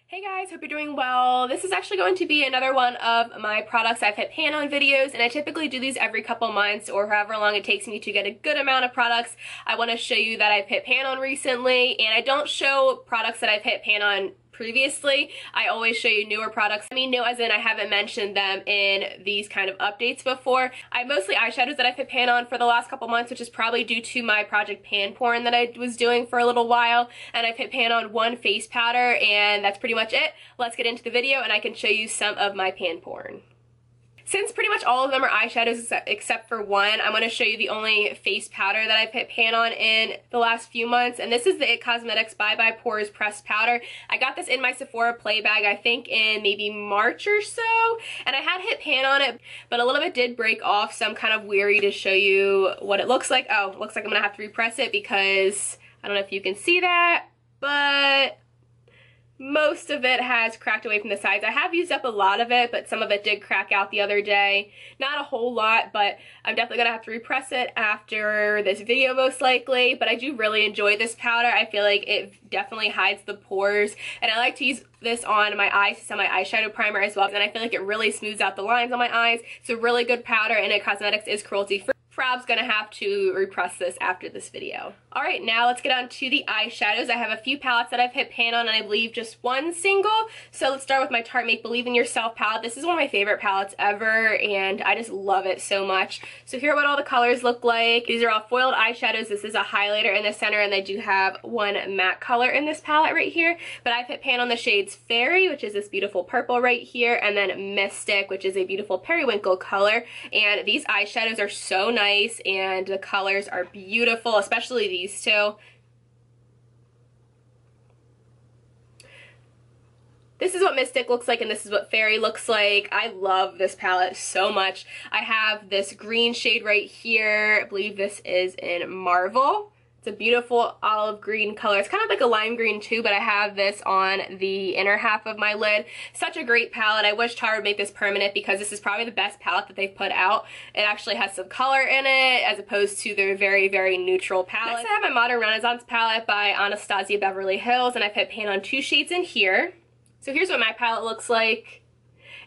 Hey guys, hope you're doing well. This is actually going to be another one of my products I've hit pan on videos, and I typically do these every couple months or however long it takes me to get a good amount of products I want to show you that I've hit pan on recently. And I don't show products that I've hit pan on previously. I always show you newer products. I mean new as in I haven't mentioned them in these kind of updates before. I have mostly eyeshadows that I've hit pan on for the last couple months, which is probably due to my Project Pan porn that I was doing for a little while. And I've hit pan on one face powder, and that's pretty much it. Let's get into the video and I can show you some of my pan porn. Since pretty much all of them are eyeshadows except for one, I'm going to show you the only face powder that I've hit pan on in the last few months, and this is the It Cosmetics Bye Bye Pores Pressed Powder. I got this in my Sephora play bag, I think in maybe March or so, and I had hit pan on it, but a little bit did break off, so I'm kind of weary to show you what it looks like. Oh, it looks like I'm going to have to repress it because I don't know if you can see that, but most of it has cracked away from the sides. I have used up a lot of it, but some of it did crack out the other day. Not a whole lot, but I'm definitely going to have to repress it after this video most likely. But I do really enjoy this powder. I feel like it definitely hides the pores, and I like to use this on my eyes as my eyeshadow primer as well, and I feel like it really smooths out the lines on my eyes. It's a really good powder, and It Cosmetics is cruelty free. Prob's gonna have to repress this after this video. Alright, now let's get on to the eyeshadows. I have a few palettes that I've hit pan on, and I believe just one single. So let's start with my Tarte Make Believe in Yourself palette. This is one of my favorite palettes ever, and I just love it so much. So here are what all the colors look like. These are all foiled eyeshadows. This is a highlighter in the center, and they do have one matte color in this palette right here. But I've hit pan on the shades Fairy, which is this beautiful purple right here, and then Mystic, which is a beautiful periwinkle color. And these eyeshadows are so nice, and the colors are beautiful, especially these two. This is what Mystic looks like, and this is what Fairy looks like. I love this palette so much. I have this green shade right here. I believe this is in Marvel. It's a beautiful olive green color. It's kind of like a lime green too, but I have this on the inner half of my lid. Such a great palette. I wish Tarte would make this permanent because this is probably the best palette that they've put out. It actually has some color in it as opposed to their very, very neutral palette. Next I have a Modern Renaissance palette by Anastasia Beverly Hills, and I've hit pan on two shades in here. So here's what my palette looks like.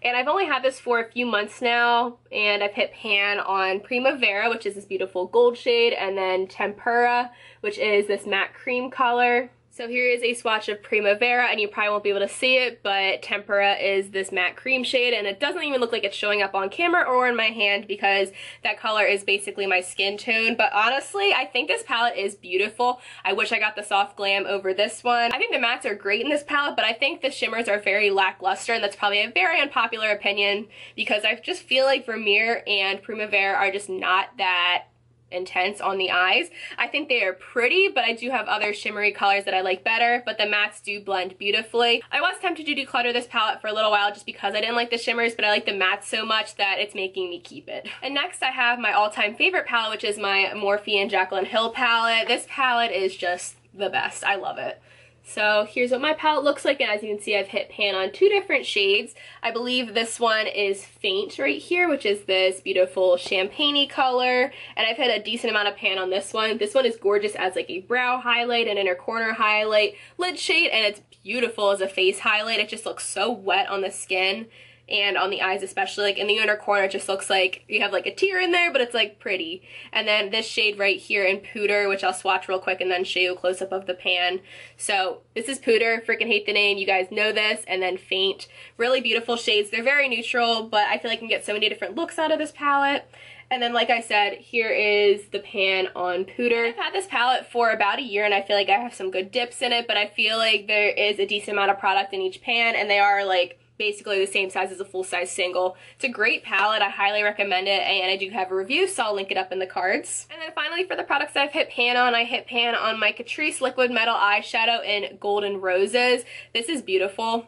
And I've only had this for a few months now, and I've hit pan on Primavera, which is this beautiful gold shade, and then Tempera, which is this matte cream color. So here is a swatch of Primavera, and you probably won't be able to see it, but Tempera is this matte cream shade, and it doesn't even look like it's showing up on camera or in my hand because that color is basically my skin tone. But honestly, I think this palette is beautiful. I wish I got the soft glam over this one. I think the mattes are great in this palette, but I think the shimmers are very lackluster, and that's probably a very unpopular opinion because I just feel like Vermeer and Primavera are just not that intense on the eyes. I think they are pretty, but I do have other shimmery colors that I like better, but the mattes do blend beautifully. I was tempted to declutter this palette for a little while just because I didn't like the shimmers, but I like the mattes so much that it's making me keep it. And next I have my all-time favorite palette, which is my Morphe and Jaclyn Hill palette. This palette is just the best. I love it. So here's what my palette looks like, and as you can see I've hit pan on two different shades. I believe this one is Faint right here, which is this beautiful champagne-y color, and I've hit a decent amount of pan on this one. This one is gorgeous as like a brow highlight, an inner corner highlight, lid shade, and it's beautiful as a face highlight. It just looks so wet on the skin and on the eyes especially. Like in the inner corner it just looks like you have like a tear in there, but it's like pretty. And then this shade right here in Pooter, which I'll swatch real quick and then show you a close-up of the pan. So this is Pooter, freaking hate the name, you guys know this. And then Faint, really beautiful shades. They're very neutral, but I feel like I can get so many different looks out of this palette. And then like I said, here is the pan on Pooter. I've had this palette for about a year, and I feel like I have some good dips in it, but I feel like there is a decent amount of product in each pan, and they are like basically the same size as a full-size single. It's a great palette. I highly recommend it, and I do have a review, so I'll link it up in the cards. And then finally for the products that I've hit pan on, I hit pan on my Catrice Liquid Metal Eyeshadow in Golden Roses. This is beautiful.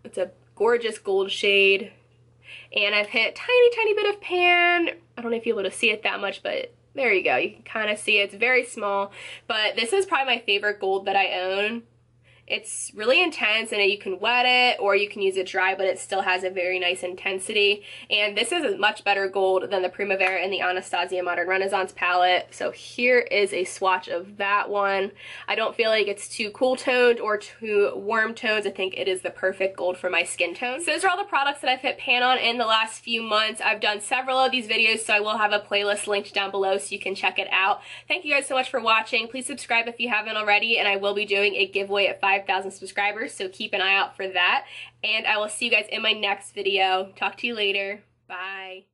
It's a gorgeous gold shade. And I've hit tiny bit of pan. I don't know if you'll be able to see it that much, but there you go. You can kind of see it. It's very small, but this is probably my favorite gold that I own. It's really intense, and you can wet it or you can use it dry, but it still has a very nice intensity. And this is a much better gold than the Primavera and the Anastasia Modern Renaissance palette. So here is a swatch of that one. I don't feel like it's too cool toned or too warm tones. I think it is the perfect gold for my skin tone. So those are all the products that I've hit pan on in the last few months. I've done several of these videos, so I will have a playlist linked down below so you can check it out. Thank you guys so much for watching. Please subscribe if you haven't already, and I will be doing a giveaway at 5,000 subscribers, so keep an eye out for that. And I will see you guys in my next video. Talk to you later. Bye.